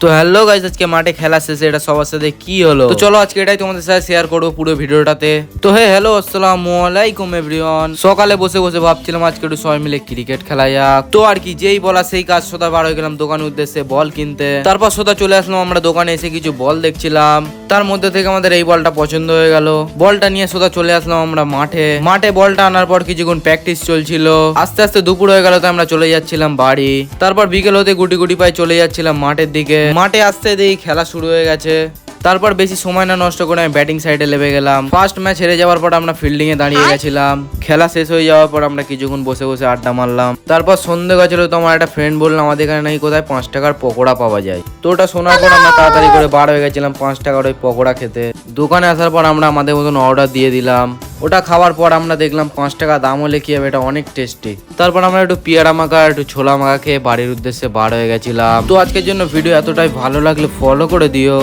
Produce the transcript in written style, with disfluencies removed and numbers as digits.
তো hello guys, আজকে মাঠে খেলা শেষে এটা সবার সাথে কি হলো, তো চলো আজকে এটাই তোমাদের সাথে শেয়ার করবো পুরো ভিডিওটাতে। তো হ্যালো আসসালামু আলাইকুম এভরিওয়ান। সকালে বসে বসে ভাবছিলাম আজকে একটু সবাই মিলে ক্রিকেট খেলা যাক। তো আর কি, যেই বলা সেই কাজ, সোদা বার হয়ে গেলাম দোকানের উদ্দেশ্যে বল কিনতে। তারপর সোদা চলে আসলাম আমরা দোকানে, এসে কিছু বল দেখছিলাম। তার মধ্যে থেকে আমাদের এই বলটা পছন্দ হয়ে গেল। বলটা নিয়ে সোদা চলে আসলাম আমরা মাঠে বলটা আনার পর কিছুক্ষণ প্র্যাকটিস চলছিল। আস্তে আস্তে দুপুর হয়ে গেল, তো আমরা চলে যাচ্ছিলাম বাড়ি। তারপর বিকেল হতে গুটি গুটি পায়ে চলে যাচ্ছিলাম মাঠের দিকে। মাঠে আসতে দেখি খেলা শুরু হয়ে গেছে। তারপর বেশি সময় না নষ্ট করে আমি ব্যাটিং সাইডে লেবে গেলাম। ফার্স্ট ম্যাচ হেরে যাওয়ার পর আমরা ফিল্ডিং এ দাঁড়িয়ে গেছিলাম। খেলা শেষ হয়ে যাওয়ার পর আমরা কিছুক্ষণ বসে বসে আড্ডা মারলাম। তারপর সন্ধ্যে গেছিল, তো আমার একটা ফ্রেন্ড বললাম আমাদের এখানে নাকি কোথায় 5 টাকার পকোড়া পাওয়া যায়। তো ওটা শোনার পর আমরা তাড়াতাড়ি করে বার হয়ে গেছিলাম 5 টাকার ওই পকোড়া খেতে। দোকানে আসার পর আমরা আমাদের মতন অর্ডার দিয়ে দিলাম। ওটা খাওয়ার পর আমরা দেখলাম 5 টাকা দাম হলে কি হবে, এটা অনেক টেস্টি। তারপর আমরা একটু পেয়ারা মাখা একটু ছোলা মাখা খেয়ে বাড়ির উদ্দেশ্যে বার হয়ে গেছিলাম। তো আজকের জন্য ভিডিও এতটাই, ভালো লাগলে ফলো করে দিও।